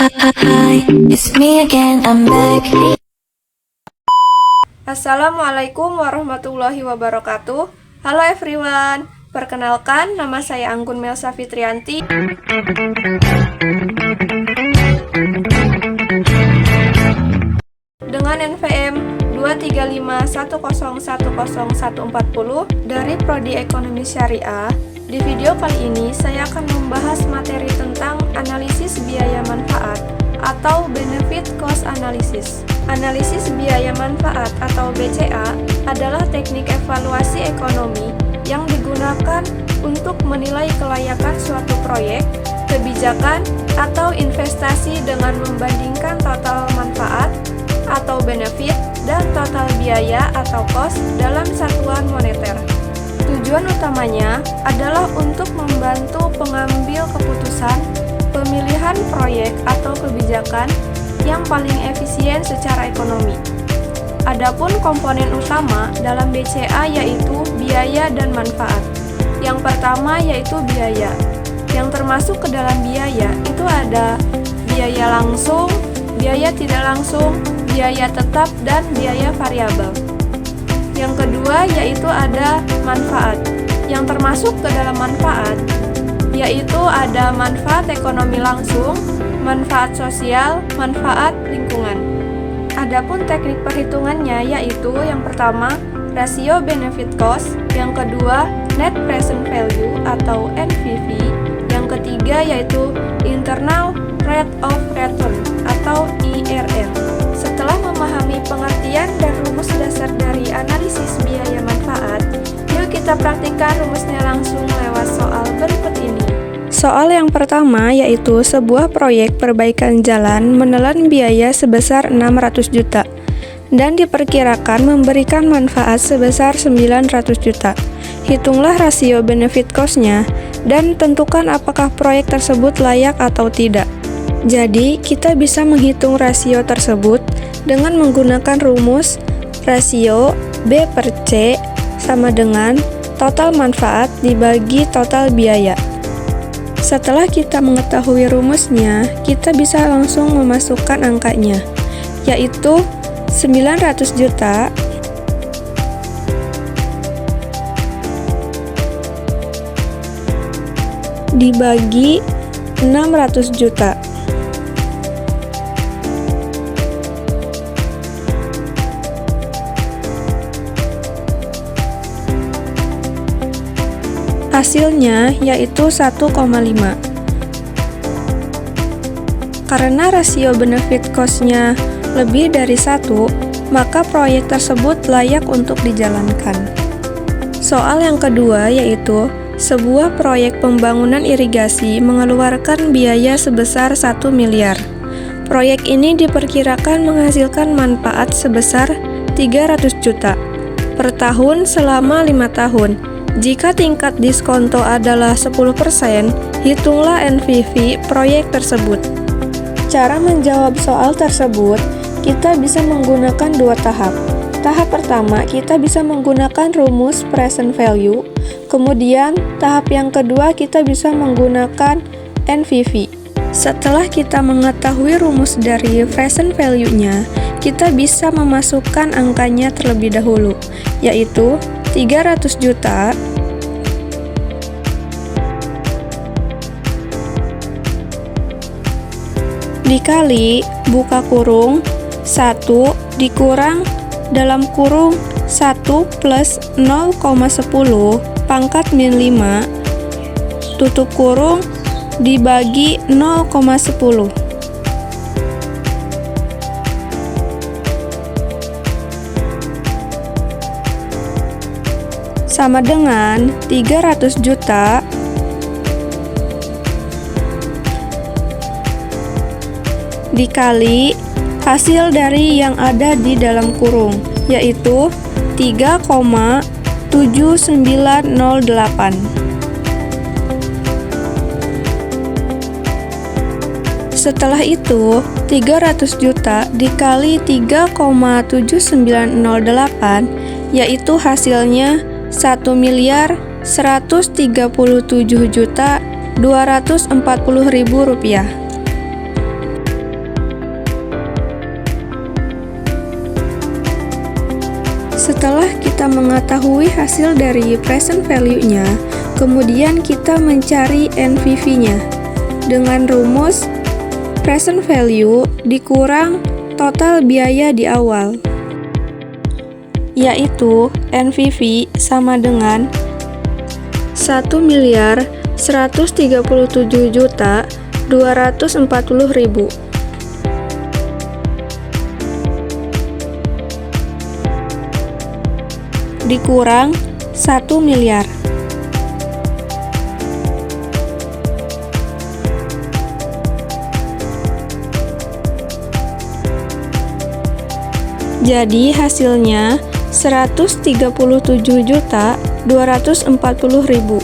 Hi, it's me again, I'm back. Assalamualaikum warahmatullahi wabarakatuh. Halo everyone, perkenalkan nama saya Anggun Melsa Fitrianti. Dengan NVM 23510101440 dari Prodi Ekonomi Syariah. Di video kali ini saya akan membahas materi tentang analisis biaya manfaat atau Benefit Cost Analysis. Analisis biaya manfaat atau BCA adalah teknik evaluasi ekonomi yang digunakan untuk menilai kelayakan suatu proyek, kebijakan, atau investasi dengan membandingkan total manfaat atau benefit dan total biaya atau cost dalam satuan moneter. Tujuan utamanya adalah untuk membantu pengambil keputusan pemilihan proyek atau kebijakan yang paling efisien secara ekonomi. Adapun komponen utama dalam BCA yaitu biaya dan manfaat. Yang pertama yaitu biaya. Yang termasuk ke dalam biaya itu ada biaya langsung, biaya tidak langsung, biaya tetap, dan biaya variabel. Yang kedua yaitu ada manfaat. Yang termasuk ke dalam manfaat yaitu ada manfaat ekonomi langsung, manfaat sosial, manfaat lingkungan. Adapun teknik perhitungannya yaitu yang pertama rasio benefit cost, yang kedua net present value atau NPV, yang ketiga yaitu internal rate of return atau IRR. Setelah memahami pengertian dan rumus dasar dari analisis biaya manfaat, yuk kita praktikkan rumusnya langsung lewat soal berikut ini. Soal yang pertama yaitu sebuah proyek perbaikan jalan menelan biaya sebesar 600 juta dan diperkirakan memberikan manfaat sebesar 900 juta. Hitunglah rasio benefit cost-nya dan tentukan apakah proyek tersebut layak atau tidak. Jadi, kita bisa menghitung rasio tersebut dengan menggunakan rumus rasio B per C sama dengan total manfaat dibagi total biaya. Setelah kita mengetahui rumusnya, kita bisa langsung memasukkan angkanya, yaitu 900 juta dibagi 600 juta. Hasilnya yaitu 1,5. Karena rasio benefit cost-nya lebih dari 1, maka proyek tersebut layak untuk dijalankan. Soal yang kedua yaitu sebuah proyek pembangunan irigasi mengeluarkan biaya sebesar 1 miliar. Proyek ini diperkirakan menghasilkan manfaat sebesar 300 juta per tahun selama 5 tahun. Jika tingkat diskonto adalah 10%, hitunglah NPV proyek tersebut. Cara menjawab soal tersebut, kita bisa menggunakan dua tahap. Tahap pertama, kita bisa menggunakan rumus present value. Kemudian, tahap yang kedua, kita bisa menggunakan NPV. Setelah kita mengetahui rumus dari present value-nya, kita bisa memasukkan angkanya terlebih dahulu, yaitu 300 juta dikali buka kurung 1 dikurang dalam kurung 1 plus 0,10 pangkat min 5 tutup kurung dibagi 0,10. Sama dengan 300 juta dikali hasil dari yang ada di dalam kurung, yaitu 3,7908. Setelah itu, 300 juta dikali 3,7908, yaitu hasilnya 1.137.240.000 rupiah. Setelah kita mengetahui hasil dari present value-nya, kemudian kita mencari NPV-nya dengan rumus present value dikurang total biaya di awal, yaitu NPV sama dengan 1.137.240.000 dikurang 1 miliar. Jadi hasilnya 137.240.000.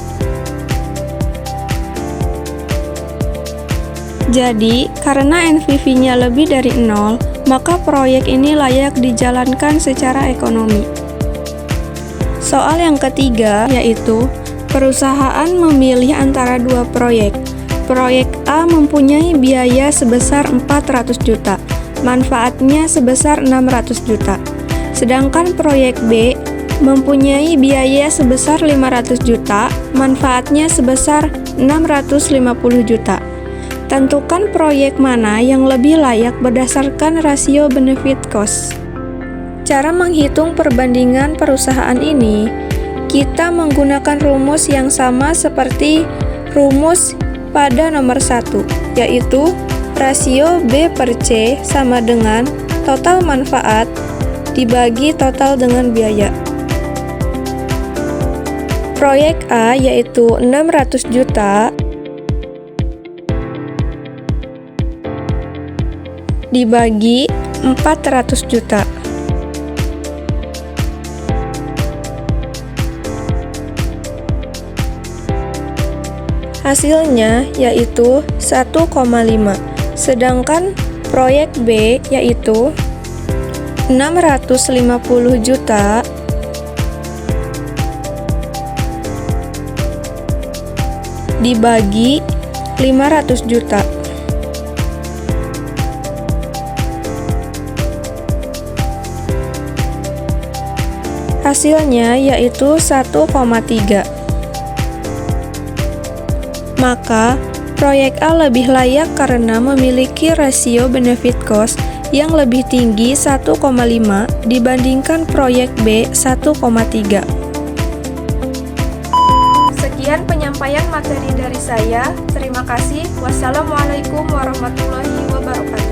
Jadi, karena NPV-nya lebih dari 0, maka proyek ini layak dijalankan secara ekonomi. Soal yang ketiga yaitu perusahaan memilih antara dua proyek. Proyek A mempunyai biaya sebesar 400 juta, manfaatnya sebesar 600 juta. Sedangkan proyek B mempunyai biaya sebesar 500 juta, manfaatnya sebesar 650 juta. Tentukan proyek mana yang lebih layak berdasarkan rasio benefit cost. Cara menghitung perbandingan perusahaan ini, kita menggunakan rumus yang sama seperti rumus pada nomor 1, yaitu rasio B per C sama dengan total manfaat dibagi total dengan biaya. Proyek A yaitu 600 juta dibagi 400 juta. Hasilnya yaitu 1,5. Sedangkan proyek B yaitu 650 juta dibagi 500 juta. Hasilnya yaitu 1,3. Maka, proyek A lebih layak karena memiliki rasio benefit cost yang lebih tinggi 1,5 dibandingkan proyek B 1,3. Sekian penyampaian materi dari saya. Terima kasih. Wassalamualaikum warahmatullahi wabarakatuh.